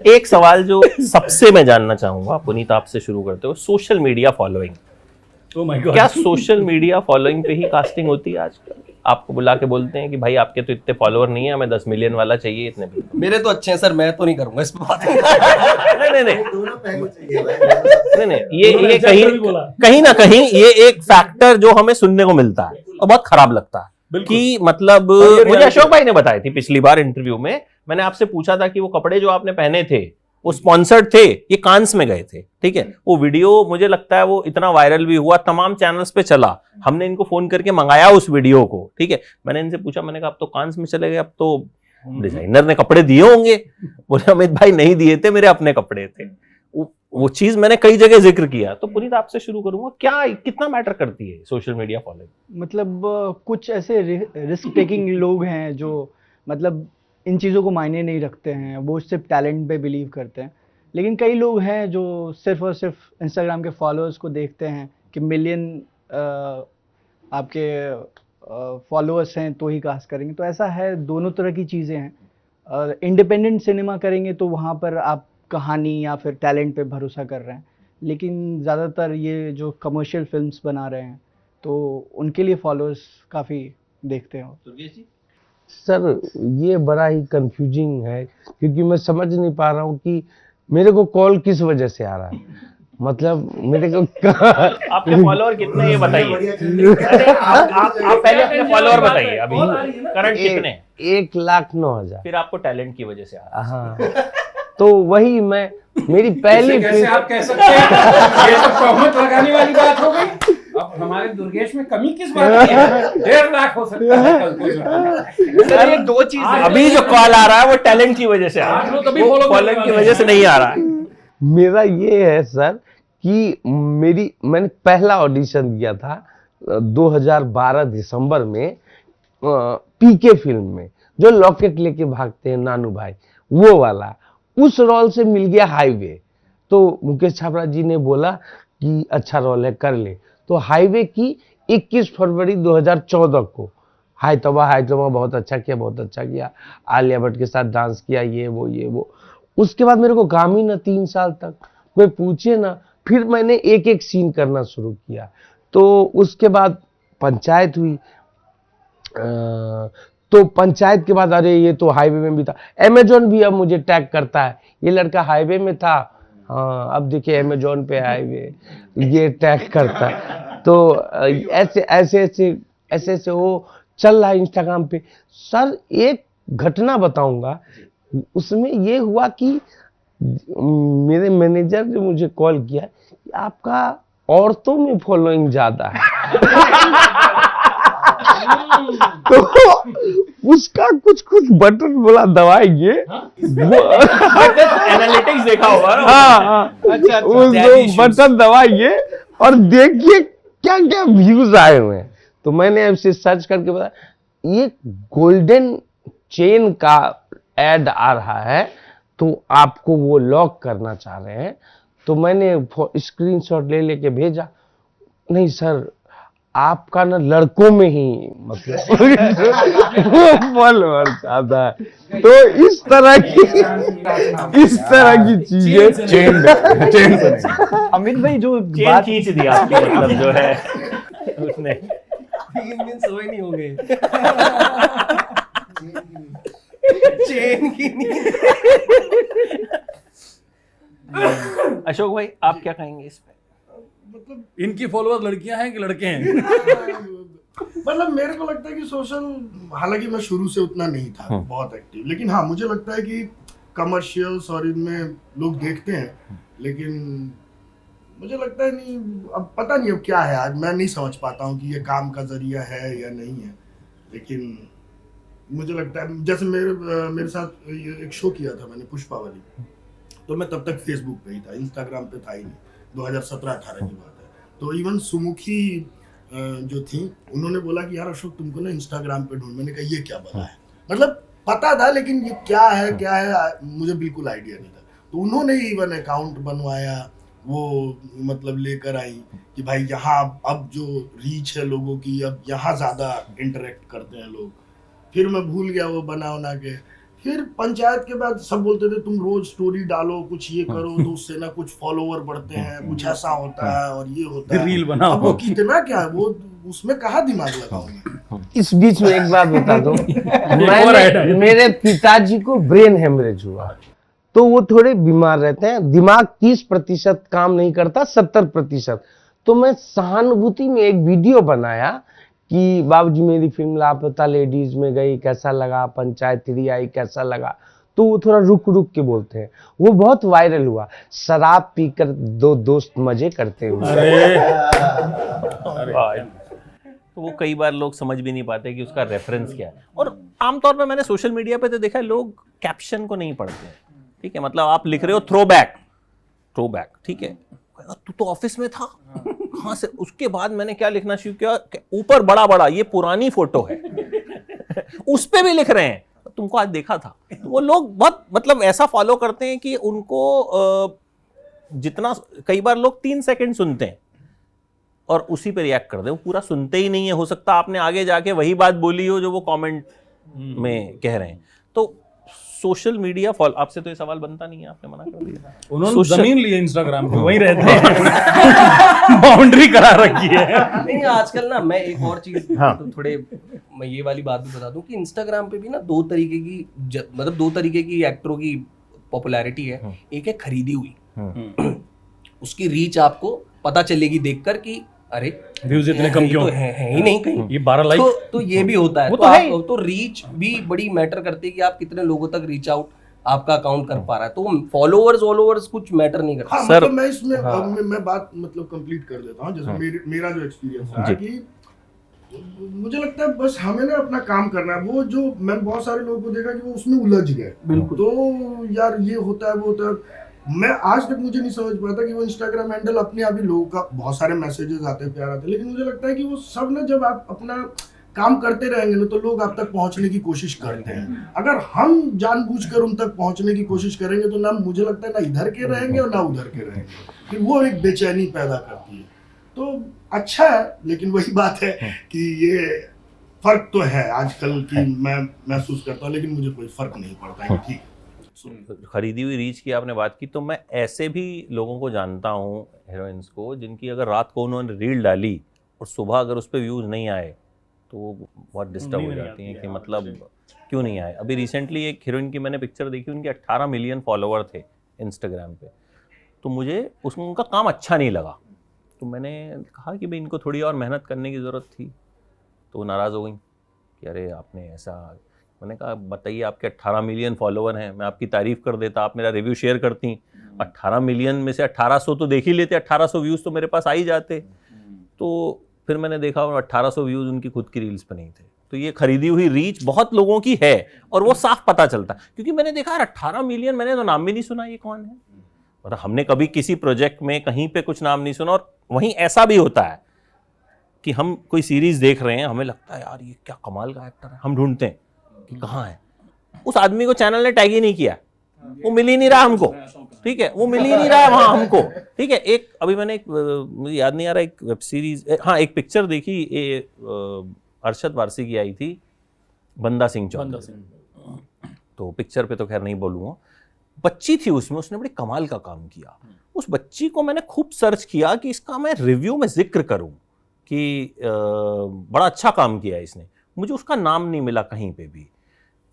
एक सवाल जो सबसे मैं जानना चाहूंगा पुनीत, आपसे शुरू करते हो, सोशल मीडिया फॉलोइंग। क्या सोशल मीडिया फॉलोइंग पे ही कास्टिंग होती है आजकल? आपको बुला के बोलते हैं कि भाई आपके तो इतने फॉलोअर नहीं है, हमें 10 मिलियन वाला चाहिए, इतने भी। मेरे तो अच्छे हैं सर, मैं तो नहीं करूंगा इस पे बात। नहीं, ये कहीं ना कहीं ये एक फैक्टर जो हमें सुनने को मिलता है और बहुत खराब लगता है कि मतलब मुझे अशोक भाई ने बताई थी पिछली बार इंटरव्यू में, मैंने आपसे पूछा था कि वो कपड़े जो आपने पहने थे वो स्पॉन्सर्ड थे, ये कांस में गए थे, ठीक है। वो वीडियो मुझे लगता है वो इतना वायरल भी हुआ, तमाम चैनल्स पे चला, हमने इनको फोन करके मंगाया उस वीडियो को, ठीक है। मैंने इनसे पूछा, मैंने कहा अब तो कांस में चले गए, अब तो डिजाइनर ने कपड़े दिए होंगे। बोले अमित भाई नहीं दिए थे, मेरे अपने कपड़े थे। वो चीज मैंने कई जगह जिक्र किया। तो पुनीत आपसे शुरू करूंगा, क्या कितना मैटर करती है सोशल मीडिया फॉलोइंग? मतलब कुछ ऐसे रिस्क टेकिंग लोग हैं जो मतलब इन चीज़ों को मायने नहीं रखते हैं, वो सिर्फ टैलेंट पे बिलीव करते हैं। लेकिन कई लोग हैं जो सिर्फ और सिर्फ इंस्टाग्राम के फॉलोअर्स को देखते हैं कि मिलियन आपके फॉलोअर्स हैं तो ही कास्ट करेंगे। तो ऐसा है, दोनों तरह की चीज़ें हैं। और इंडिपेंडेंट सिनेमा करेंगे तो वहाँ पर आप कहानी या फिर टैलेंट पे भरोसा कर रहे हैं। लेकिन ज़्यादातर ये जो कमर्शियल फिल्म्स बना रहे हैं तो उनके लिए फॉलोअर्स काफ़ी देखते हैं। सर ये बड़ा ही कंफ्यूजिंग है, क्योंकि मैं समझ नहीं पा रहा हूँ कि मेरे को कॉल किस वजह से आ रहा है। मतलब मेरे को आपके फॉलोअर कितने ये बताइए। आप पहले अपने फॉलोअर बताइए, अभी करंट कितने? 1,09,000। फिर आपको टैलेंट की वजह से आ रहा है। हाँ, तो वही मैं मेरी पहली कैसे आप कह सकते हैं? ये सब तोहमत लगाने वाली बात हो गई। अब हमारे दुर्गेश में कमी किस बात की है? 1.5 लाख हो सकता है कल को। सर ये दो चीज़ है। अभी जो कॉल आ रहा है वो टैलेंट की वजह से आ रहा है, फॉलोइंग की वजह से नहीं आ रहा है। मेरा ये है सर कि मैंने पहला ऑडिशन दिया था 2012 दिसंबर में पीके फिल्म में, जो लॉकेट लेके भागते हैं नानू भाई, वो वाला। उस रोल से मिल गया हाईवे। तो मुकेश छाबड़ा जी ने बोला कि अच्छा रोल है, कर ले। तो हाईवे की 21 फरवरी 2014 को हाय तौबा बहुत अच्छा किया, बहुत अच्छा किया, आलिया भट्ट के साथ डांस किया, ये वो। उसके बाद मेरे को काम ही ना 3 साल तक, कोई पूछे ना। फिर मैंने एक एक सीन करना शुरू किया। तो उसके बाद पंचायत हुई। तो पंचायत के बाद अरे ये तो हाईवे में भी था। अमेजॉन भी अब मुझे टैग करता है, ये लड़का हाईवे में था, हाँ अब देखिए अमेजॉन पे हाईवे, ये टैग करता है। तो ऐसे वो चल रहा है इंस्टाग्राम पे। सर एक घटना बताऊंगा, उसमें ये हुआ कि मेरे मैनेजर ने मुझे कॉल किया कि आपका औरतों में फॉलोइंग ज्यादा है। तो उसका कुछ बटन बोला दबाएंगे, एनालिटिक्स देखा होगा ना। हाँ, अच्छा, उस बटन दबाएंगे और देखिए क्या क्या व्यूज आए हुए हैं। तो मैंने ऐसे सर्च करके बताया ये गोल्डन चेन का ऐड आ रहा है, तो आपको वो लॉक करना चाह रहे हैं। तो मैंने स्क्रीनशॉट ले लेके भेजा, नहीं सर आपका ना लड़कों में ही मतलब फॉलोअर ज्यादा है। तो इस तरह की चीजें चेन अमित भाई जो बात खींच दी आपकी, मतलब जो है उसने 3 दिन सोए नहीं होंगे। चेन की नहीं। अशोक भाई आप क्या कहेंगे इस पे? मतलब इनकी फॉलोअर लड़कियां हैं कि लड़के हैं? मतलब मेरे को लगता है कि सोशल, हालांकि मैं शुरू से उतना नहीं था बहुत एक्टिव, लेकिन हाँ मुझे लगता है कि कमर्शियल्स और इनमें लोग देखते हैं, लेकिन मुझे लगता है नहीं, अब पता नहीं अब क्या है, आज मैं नहीं समझ पाता हूँ कि ये काम का जरिया है या नहीं है। लेकिन मुझे लगता है जैसे मेरे साथ एक शो किया था मैंने, पुष्पावली, तो मैं तब तक फेसबुक पे ही था, इंस्टाग्राम पे था ही नहीं, 2017-18 की बात है। तो इवन सुमुखी जो थी उन्होंने बोला कि यार अशोक तुमको ना इंस्टाग्राम पे ढूंढ। मैंने कहा ये क्या बना है, मतलब पता था लेकिन ये क्या है मुझे बिल्कुल आइडिया नहीं था। तो उन्होंने इवन अकाउंट बनवाया, वो मतलब लेकर आई कि भाई यहाँ अब जो रीच है लोगों की, अब यहाँ ज़्यादा इंटरेक्ट करते हैं लोग। फिर मैं भूल गया वो बना के, फिर पंचायत के बाद सब बोलते थे तुम रोज स्टोरी डालो, कुछ ये करो, तो उससे ना कुछ फॉलोवर बढ़ते हैं, कुछ ऐसा होता है और ये होता है, रील बनाओ। अब वो कितना क्या है, वो उसमें कहाँ दिमाग लगाऊं मैं। इस बीच में एक बात बता दो, item। मेरे पिताजी को ब्रेन हेमरेज हुआ, तो वो थोड़े बीमार रहते हैं, दिमाग 30% काम नहीं करता, 70%। तो मैं सहानुभूति में एक वीडियो बनाया कि बाबूजी मेरी फिल्म लापता लेडीज में गई, कैसा लगा, पंचायत 3 आई, कैसा लगा। तो वो थोड़ा रुक रुक के बोलते हैं, वो बहुत वायरल हुआ। शराब पीकर 2 दोस्त मजे करते हुए। तो वो कई बार लोग समझ भी नहीं पाते कि उसका रेफरेंस क्या है। और आमतौर पे मैंने सोशल मीडिया पे तो देखा है, लोग कैप्शन को नहीं पढ़ते हैं। ठीक है, मतलब आप लिख रहे हो थ्रो बैक, ठीक है, तू तो ऑफिस में था, कहाँ से? उसके बाद मैंने क्या लिखना शुरू किया, ऊपर बड़ा ये पुरानी फोटो है उस पे भी लिख रहे हैं तुमको आज देखा था। तो वो लोग बहुत मतलब ऐसा फॉलो करते हैं कि उनको जितना, कई बार लोग 3 सेकंड सुनते हैं और उसी पे रिएक्ट कर दे, वो पूरा सुनते ही नहीं है। हो सकता आपने आगे जाके वही बात बोली हो जो वो कमेंट में कह रहे हैं। तो सोशल मीडिया फॉलो, आपसे तो ये सवाल बनता नहीं है, आपने मना कर दिया। उन्होंने जमीन ली है इंस्टाग्राम पे, वहीं रहते हैं बाउंड्री करा रखी है। नहीं आजकल ना मैं एक और चीज तो थोड़े मैं ये वाली बात भी बता दूं कि इंस्टाग्राम पे भी ना 2 तरीके की मतलब 2 तरीके की एक्टरों की पॉपुलैरिटी है। एक है खरीदी हुई, उसकी रीच आपको पता चलेगी देखकर कि अरे व्यूज इतने कम क्यों तो है ही नहीं कहीं, ये 12 लाइक तो ये भी होता है। वो तो तो है आप तो रीच भी बड़ी मैटर करती है कि आप कितने लोगों तक रीच आउट आपका अकाउंट कर पा रहा है। तो फॉलोअर्स कुछ मैटर नहीं करता। हाँ, सर, मतलब मैं इसमें मैं बात मतलब कंप्लीट कर देता हूँ। जैसे मेरा जो एक्सपीरियंस रहा कि मुझे लगता है बस हमें ना अपना काम करना है। वो जो मैं बहुत सारे लोगों को देखा कि वो उसमें उलझ गए, बिल्कुल, तो यार ये होता है वो होता है। मैं आज तक मुझे नहीं समझ पाता कि वो इंस्टाग्राम हैंडल अपने आप ही लोगों का बहुत सारे मैसेजेस आते हैं, प्यार आते हैं, लेकिन मुझे लगता है कि वो सब ना जब आप अपना काम करते रहेंगे ना तो लोग आप तक पहुंचने की कोशिश करते हैं। अगर हम जानबूझकर उन तक पहुंचने की कोशिश करेंगे तो ना मुझे लगता है ना इधर के रहेंगे और ना उधर के रहेंगे, फिर वो एक बेचैनी पैदा करती है। तो अच्छा है, लेकिन वही बात है कि ये फर्क तो है आजकल की मैं महसूस करता हूँ, लेकिन मुझे कोई फर्क नहीं पड़ता है। ठीक है, खरीदी हुई रीच की आपने बात की, तो मैं ऐसे भी लोगों को जानता हूँ, हीरोइंस को, जिनकी अगर रात को उन्होंने रील डाली और सुबह अगर उस पर व्यूज़ नहीं आए तो वो बहुत डिस्टर्ब हो जाती हैं कि मतलब क्यों नहीं आए। अभी रिसेंटली एक हीरोइन की मैंने पिक्चर देखी, उनके 18 मिलियन फॉलोवर थे इंस्टाग्राम पे, तो मुझे उसमें उनका काम अच्छा नहीं लगा। तो मैंने कहा कि भाई इनको थोड़ी और मेहनत करने की ज़रूरत थी। तो वो नाराज़ हो गई कि अरे आपने ऐसा। मैंने कहा बताइए, आपके 18 मिलियन फॉलोवर हैं, मैं आपकी तारीफ़ कर देता, आप मेरा रिव्यू शेयर करती, 18 मिलियन में से 1800 तो देख ही लेते, 1800 व्यूज़ तो मेरे पास आ ही जाते। तो फिर मैंने देखा 1800 व्यूज़ उनकी खुद की रील्स पे नहीं थे। तो ये खरीदी हुई रीच बहुत लोगों की है और वो साफ पता चलता, क्योंकि मैंने देखा 18 मिलियन, मैंने तो नाम भी नहीं सुना ये कौन है, मतलब हमने कभी किसी प्रोजेक्ट में कहीं पे कुछ नाम नहीं सुना। और वहीं ऐसा भी होता है कि हम कोई सीरीज देख रहे हैं, हमें लगता है यार ये क्या कमाल का एक्टर है, हम ढूंढते हैं कि कहाँ है, उस आदमी को चैनल ने टैग ही नहीं किया, वो मिल ही नहीं रहा हमको, ठीक है, वो मिल ही नहीं रहा है वहाँ हमको, ठीक है। एक अभी मैंने मुझे याद नहीं आ रहा, एक वेब सीरीज, हाँ एक पिक्चर देखी, अरशद वारसी की आई थी, बंदा सिंह चौधरी। तो पिक्चर पे तो खैर नहीं बोलूँगा, बच्ची थी उसमें, उसने बड़ी कमाल का काम किया। उस बच्ची को मैंने खूब सर्च किया कि इसका मैं रिव्यू में जिक्र करूं कि बड़ा अच्छा काम किया इसने, मुझे उसका नाम नहीं मिला कहीं पे भी।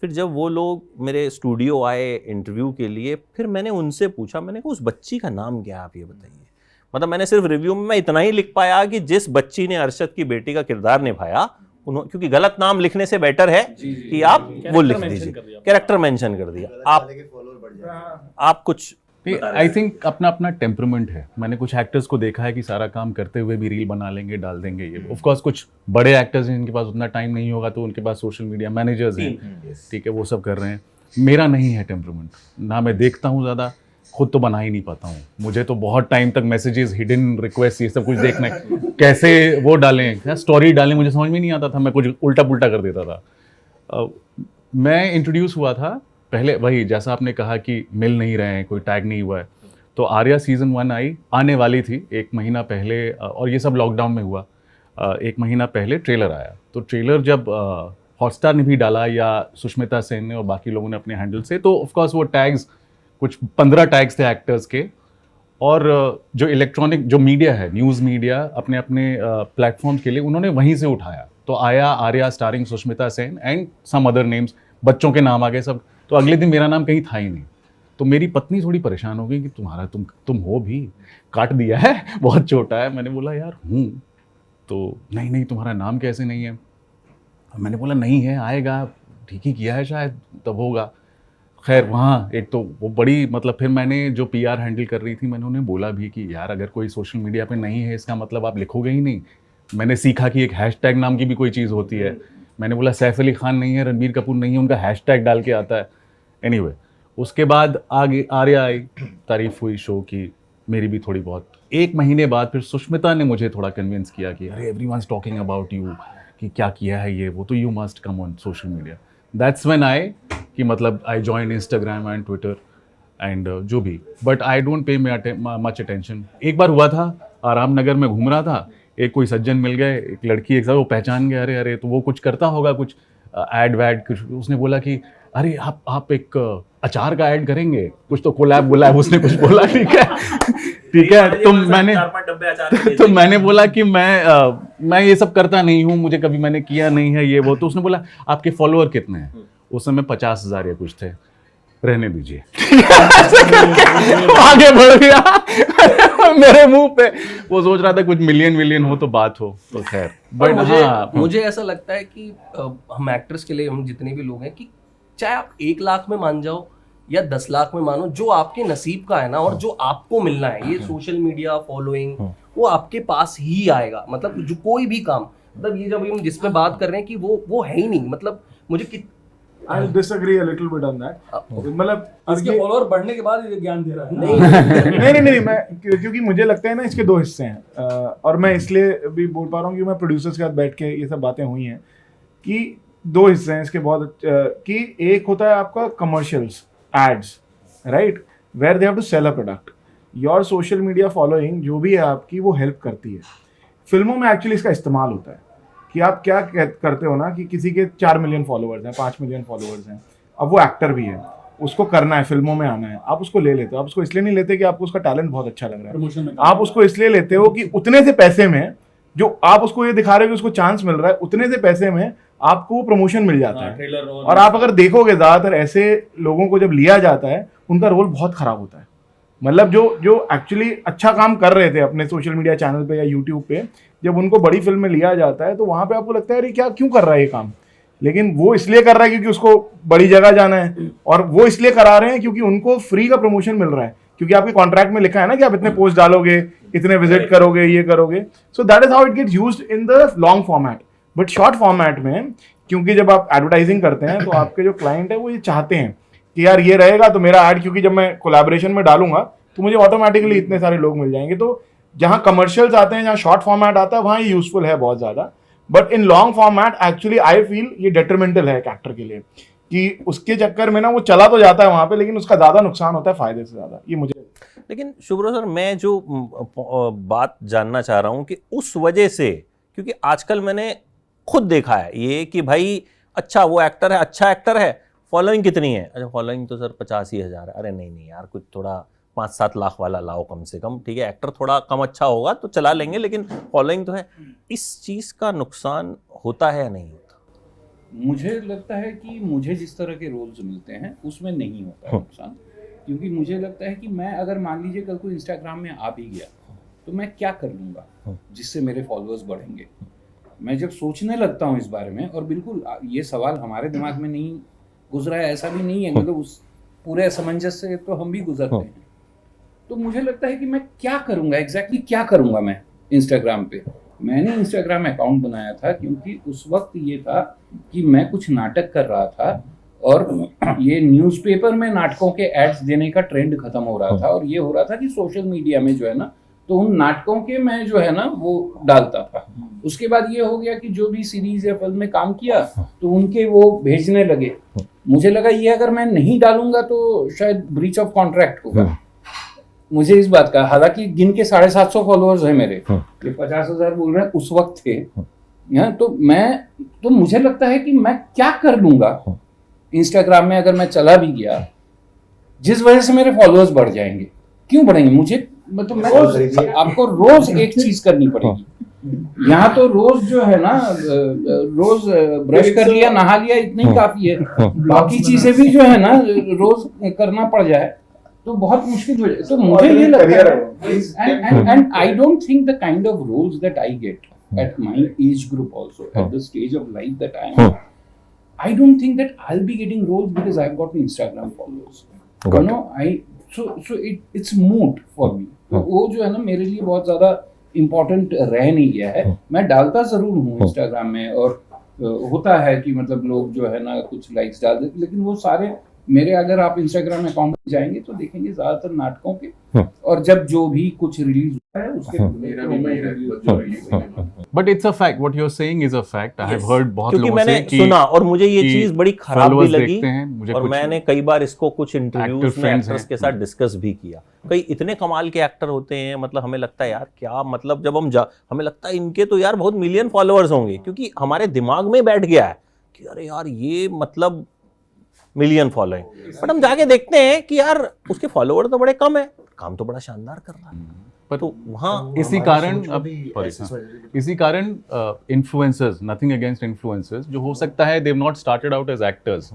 फिर जब वो लोग मेरे स्टूडियो आए इंटरव्यू के लिए, फिर मैंने उनसे पूछा, मैंने कहा उस बच्ची का नाम क्या है, आप ये बताइए। मतलब मैंने सिर्फ रिव्यू में मैं इतना ही लिख पाया कि जिस बच्ची ने अरशद की बेटी का किरदार निभाया, क्योंकि गलत नाम लिखने से बेटर है कि आप वो लिख दीजिए, कैरेक्टर मेंशन कर दिया। आप कुछ आई थिंक अपना अपना टेम्परामेंट है। मैंने कुछ एक्टर्स को देखा है कि सारा काम करते हुए भी रील बना लेंगे, डाल देंगे। ये ऑफ कोर्स कुछ बड़े एक्टर्स हैं जिनके पास उतना टाइम नहीं होगा, तो उनके पास सोशल मीडिया मैनेजर्स हैं, ठीक है, वो सब कर रहे हैं। मेरा नहीं है टेम्परामेंट, ना मैं देखता हूँ ज़्यादा, खुद तो बना ही नहीं पाता हूँ। मुझे तो बहुत टाइम तक मैसेजेस, हिडन रिक्वेस्ट, ये सब कुछ देखना है, कैसे वो डालें, क्या स्टोरी डालें, मुझे समझ में नहीं आता था, मैं कुछ उल्टा पुल्टा कर देता था। मैं इंट्रोड्यूस हुआ था पहले, वही जैसा आपने कहा कि मिल नहीं रहे हैं, कोई टैग नहीं हुआ है, तो आर्या सीज़न 1 आने वाली थी 1 महीना पहले, और ये सब लॉकडाउन में हुआ। 1 महीना पहले ट्रेलर आया, तो ट्रेलर जब हॉटस्टार ने भी डाला या सुष्मिता सेन ने और बाकी लोगों ने अपने हैंडल से, तो ऑफकोर्स वो टैग्स कुछ 15 टैग्स थे एक्टर्स के, और जो इलेक्ट्रॉनिक जो मीडिया है, न्यूज़ मीडिया अपने अपने प्लेटफॉर्म के लिए उन्होंने वहीं से उठाया। तो आया Aarya starring Sushmita Sen and some other names, बच्चों के नाम आ गए सब। तो अगले दिन मेरा नाम कहीं था ही नहीं। तो मेरी पत्नी थोड़ी परेशान हो गई कि तुम्हारा तुम हो भी, काट दिया है, बहुत छोटा है। मैंने बोला यार हूँ, तो नहीं तुम्हारा नाम कैसे नहीं है। मैंने बोला नहीं है, आएगा, ठीक ही किया है शायद, तब होगा। खैर वहाँ एक तो वो बड़ी मतलब, फिर मैंने जो PR हैंडल कर रही थी, मैंने उन्हें बोला भी कि यार अगर कोई सोशल मीडिया पे नहीं है इसका मतलब आप लिखोगे ही नहीं। मैंने सीखा कि एक हैशटैग नाम की भी कोई चीज़ होती है। मैंने बोला सैफ अली खान नहीं है, रणबीर कपूर नहीं है, उनका हैशटैग डाल के आता है। एनीवे उसके बाद आगे आर्या आई, तारीफ हुई शो की, मेरी भी थोड़ी बहुत। 1 महीने बाद फिर सुष्मिता ने मुझे थोड़ा कन्विंस किया कि अरे एवरीवनस टॉकिंग अबाउट यू, कि क्या किया है ये वो, तो you must come on social media. That's when I कि मतलब I join Instagram and Twitter and जो भी, but I don't pay much attention. एक बार हुआ था, आराम नगर में घूम रहा था, एक कोई सज्जन मिल गए, एक लड़की एक साथ, वो पहचान गया, अरे तो वो कुछ करता होगा, कुछ एड वैड कुछ। उसने बोला कि अरे आप एक अचार का ऐड करेंगे, कुछ तो कोलैब बोला है उसने, कुछ बोला। ठीक है तो मैंने बोला कि मैं ये सब करता नहीं हूँ, मुझे कभी मैंने किया नहीं है ये वो। तो उसने बोला आपके फॉलोअर कितने हैं? उस समय 50,000 या कुछ थे। रहने दीजिए। आगे बढ़ गया मेरे मुंह पे। वो सोच रहा था कुछ मिलियन हो तो बात हो, तो खैर। बट मुझे ऐसा लगता है कि हम एक्टर्स के लिए, हम जितने भी लोग हैं, कि चाहे आप 1 लाख में मान जाओ या 10 लाख में मानो, जो आपके नसीब का है ना, और जो आपको मिलना है, ये सोशल मीडिया फॉलोइंग वो आपके पास ही आएगा। मतलब जो कोई भी काम, मतलब ये जब हम जिसमें बात कर रहे हैं कि वो है ही नहीं। मतलब मुझे I'll disagree a little bit on that. मतलब इसके फॉलोअर बढ़ने के बाद ये ज्ञान दे रहा है। नहीं मैं क्योंकि मुझे लगता है ना इसके 2 हिस्से हैं, और मैं इसलिए भी बोल पा रहा हूँ कि मैं प्रोड्यूसर्स के साथ बैठ के ये सब बातें हुई हैं कि 2 हिस्से हैं इसके बहुत, कि एक होता है आपका commercials, ads, right, where they have to sell a product. Your social media following जो भी है आपकी, वो हेल्प करती है। फिल्मों में एक्चुअली इसका इस्तेमाल होता है कि आप क्या करते हो ना, कि किसी के 4 मिलियन फॉलोअर्स हैं, 5 मिलियन फॉलोअर्स हैं, अब वो एक्टर भी है, उसको करना है, फिल्मों में आना है, आप उसको ले लेते हो। आप उसको इसलिए नहीं लेते कि आपको उसका टैलेंट बहुत अच्छा लग रहा है, आप उसको इसलिए लेते हो कि उतने से पैसे में, जो आप उसको ये दिखा रहे हो कि उसको चांस मिल रहा है, उतने से पैसे में आपको प्रमोशन मिल जाता है। और आप अगर देखोगे ज्यादातर ऐसे लोगों को जब लिया जाता है, उनका रोल बहुत खराब होता है। मतलब जो एक्चुअली अच्छा काम कर रहे थे अपने सोशल मीडिया चैनल पे या यूट्यूब पे, जब उनको बड़ी फिल्म में लिया जाता है, तो वहां पे आपको लगता है अरे क्या क्यों कर रहा है ये काम, लेकिन वो इसलिए कर रहा है क्योंकि उसको बड़ी जगह जाना है, और वो इसलिए करा रहे हैं क्योंकि उनको फ्री का प्रमोशन मिल रहा है, क्योंकि आपके कॉन्ट्रैक्ट में लिखा है ना कि आप इतने पोस्ट डालोगे, इतने विजिट करोगे, ये करोगे। So that is how it gets used in the long format. But short format में, क्योंकि जब आप एडवर्टाइजिंग करते हैं, तो आपके जो क्लाइंट है वो ये चाहते हैं कि यार ये रहेगा तो मेरा ऐड, क्योंकि जब मैं कोलैबोरेशन में डालूंगा तो मुझे ऑटोमेटिकली इतने सारे लोग मिल जाएंगे। तो जहां कमर्शियल्स आते हैं, जहां शॉर्ट फॉर्मेट आता है, वहां ये यूजफुल है बहुत ज्यादा। But in long format actually I feel ये डेट्रीमेंटल है एक एक्टर के लिए, कि उसके चक्कर में ना वो चला तो जाता है वहां पे, लेकिन उसका ज्यादा नुकसान होता है फायदे से ज्यादा। ये मुझे, लेकिन शुभ्रो सर, मैं जो बात जानना चाह रहा हूं कि उस वजह से, क्योंकि आजकल मैंने खुद देखा है ये कि भाई अच्छा वो एक्टर है, अच्छा एक्टर है, फॉलोइंग कितनी है? अच्छा फॉलोइंग तो सर 85,000 है। अरे नहीं यार, कुछ थोड़ा 5-7 लाख वाला लाओ कम से कम। ठीक है, एक्टर थोड़ा कम अच्छा होगा तो चला लेंगे, लेकिन फॉलोइंग तो है। इस चीज का नुकसान होता है या नहीं होता? मुझे लगता है कि मुझे जिस तरह के रोल्स मिलते हैं उसमें नहीं होता है नुकसान, क्योंकि मुझे लगता है कि मैं अगर मान लीजिए कल को इंस्टाग्राम में आ भी गया तो मैं क्या कर लूँगा जिससे मेरे फॉलोअर्स बढ़ेंगे। मैं जब सोचने लगता हूँ इस बारे में, और बिल्कुल ये सवाल हमारे दिमाग में नहीं गुजरा है ऐसा भी नहीं है, मतलब उस पूरे असमंजस से तो हम भी गुजरते हैं। तो मुझे लगता है कि मैं क्या करूँगा, एग्जैक्टली क्या करूँगा मैं इंस्टाग्राम पे। मैंने इंस्टाग्राम अकाउंट बनाया था क्योंकि उस वक्त ये था कि मैं कुछ नाटक कर रहा था, और ये न्यूज़पेपर में नाटकों के एड्स देने का ट्रेंड खत्म हो रहा था, और ये हो रहा था कि सोशल मीडिया में जो है ना, तो उन नाटकों के मैं जो है ना वो डालता था। उसके बाद ये हो गया कि जो भी सीरीज या फिल्म में काम किया तो उनके वो भेजने लगे। मुझे लगा ये अगर मैं नहीं डालूंगा तो शायद ब्रीच ऑफ कॉन्ट्रैक्ट होगा मुझे इस बात का। हालांकि गिन के 750 फॉलोअर्स है मेरे, ये 50,000 बोल रहे हैं उस वक्त थे, तो मुझे लगता है कि मैं क्या कर लूंगा इंस्टाग्राम में अगर मैं चला भी गया, जिस वजह से मेरे फॉलोअर्स बढ़ जाएंगे। क्यों बढ़ेंगे? मुझे मतलब मैं आपको रोज एक चीज करनी पड़ेगी। यहाँ तो रोज जो है ना, रोज ब्रश कर लिया, नहा लिया, इतना ही काफी है। बाकी चीजें भी जो है ना रोज करना पड़ जाए तो बहुत मुश्किल हो जाए। तो मुझे ये लगता है, and I don't think the kind of roles that I get at my age group also, at the stage of life that I am, I don't think that I'll be getting roles because I've got Instagram followers. You know, so it's moot for me. तो वो जो है ना मेरे लिए बहुत ज्यादा important रह नहीं गया है। मैं डालता जरूर हूँ इंस्टाग्राम में, और होता है कि मतलब लोग जो है ना कुछ लाइक्स डाल देते, लेकिन वो सारे मेरे, अगर आप इंस्टाग्राम अकाउंट में जाएंगे तो देखेंगे ज्यादातर नाटकों के, और जब जो भी कुछ रिलीज होता है उसके। But it's a fact, what you are saying is a fact. I have heard बहुत क्योंकि लोगों मैंने से कि सुना, और मुझे ये चीज बड़ी खराब भी लगी, मुझे और मैंने कई बार इसको कुछ इंटरव्यूज में एक्टर्स के साथ डिस्कस भी किया। कई इतने कमाल के एक्टर होते हैं, मतलब हमें लगता है यार क्या, मतलब जब हमें लगता है इनके तो यार बहुत मिलियन फॉलोअर्स होंगे, क्योंकि हमारे दिमाग में बैठ गया है कि अरे यार ये मतलब मिलियन फॉलोइंग। बट हम जाके देखते हैं कि यार उसके फॉलोअर तो बड़े कम है, काम तो बड़ा शानदार कर रहा है। पर तो वहाँ इसी कारण इन्फ्लुएंसर्स, नथिंग अगेंस्ट इन्फ्लुएंसर्स, जो हो सकता है they've not started out as actors,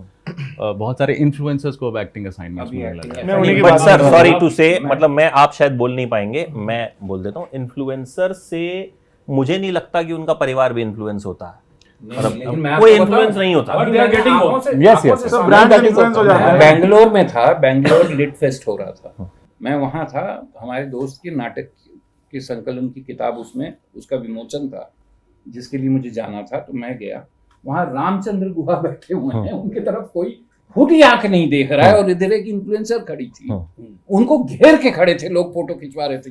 बहुत सारे इन्फ्लुएंसर्स को अब एक्टिंग असाइनमेंट्स मिलने लगे। बट सर सॉरी टू से, मतलब मैं, आप शायद बोल नहीं पाएंगे, मैं बोल देता हूँ, इन्फ्लुएंसर से मुझे नहीं लगता कि उनका परिवार भी इन्फ्लुएंस होता है, कोई इन्फ्लुएंस नहीं होता। बैंगलोर में था, बैंगलोर लिट फेस्ट हो रहा था, मैं वहां था, हमारे दोस्त के नाटक के संकलन की किताब उसमें उसका विमोचन था, जिसके लिए मुझे जाना था। तो मैं गया, वहां रामचंद्र गुहा बैठे हुए हैं, उनकी तरफ कोई फूटी आंख नहीं देख रहा है, और इधर एक इन्फ्लुएंसर खड़ी थी, उनको घेर के खड़े थे लोग, फोटो खिंचवा रहे थे।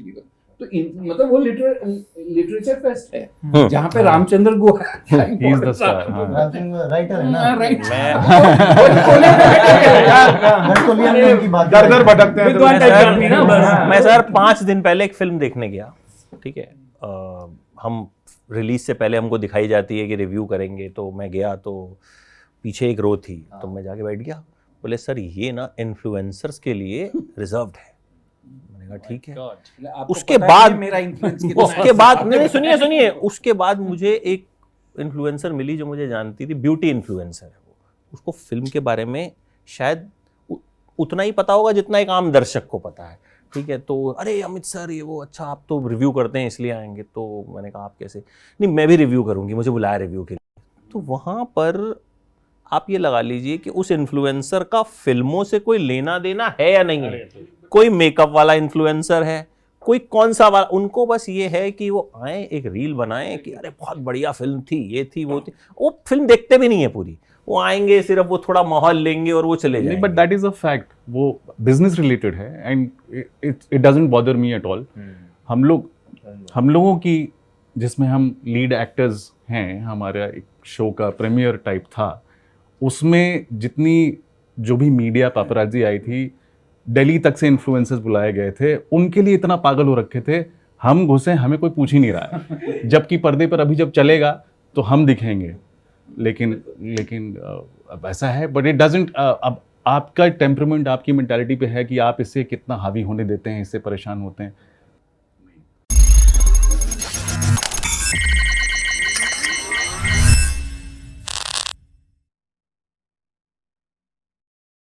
तो मतलब वो लिटरेचर फेस्ट है जहाँ पे रामचंद्र गुहा राइटर है ना, मैं सर 5 दिन पहले एक फिल्म देखने गया, ठीक है, हम रिलीज से पहले हमको दिखाई जाती है कि रिव्यू करेंगे, तो मैं गया तो पीछे एक रो थी, तो मैं जाके बैठ गया, बोले सर ये ना इन्फ्लुएंसर्स के लिए रिजर्व्ड है। ठीक है, उसके बाद नहीं, सुनिए, उसके बाद मुझे एक इन्फ्लुएंसर मिली जो मुझे जानती थी, ब्यूटी इन्फ्लुएंसर है वो, उसको फिल्म के बारे में शायद उतना ही पता होगा जितना एक आम दर्शक को पता है, ठीक है। तो अरे अमित सर ये वो, अच्छा आप तो रिव्यू करते हैं इसलिए आएंगे। तो मैंने कहा आप कैसे? नहीं मैं भी रिव्यू करूंगी, मुझे बुलाया रिव्यू के लिए। तो वहाँ पर आप ये लगा लीजिए कि उस इन्फ्लुएंसर का फिल्मों से कोई लेना देना है या नहीं है। कोई मेकअप वाला इन्फ्लुएंसर है, कोई कौन सा वाला, उनको बस ये है कि वो आए, एक रील बनाएं कि अरे बहुत बढ़िया फिल्म थी, ये थी वो थी। वो फिल्म देखते भी नहीं है पूरी, वो आएंगे सिर्फ वो थोड़ा माहौल लेंगे और वो चले जाएंगे। But that is a fact, वो बिजनेस रिलेटेड है and it doesn't bother me at all. हम लोगों की, जिसमें हम लीड एक्टर्स हैं, हमारा एक शो का प्रीमियर टाइप था, उसमें जितनी जो भी मीडिया पापराजी आई थी, दिल्ली तक से इन्फ्लुएंसर्स बुलाए गए थे, उनके लिए इतना पागल हो रखे थे, हम घुसे, हमें कोई पूछ ही नहीं रहा है। जबकि पर्दे पर अभी जब चलेगा तो हम दिखेंगे, लेकिन अब ऐसा है। बट इट डजंट, अब आपका टेम्परामेंट, आपकी मेंटालिटी पे है कि आप इससे कितना हावी होने देते हैं, इससे परेशान होते हैं।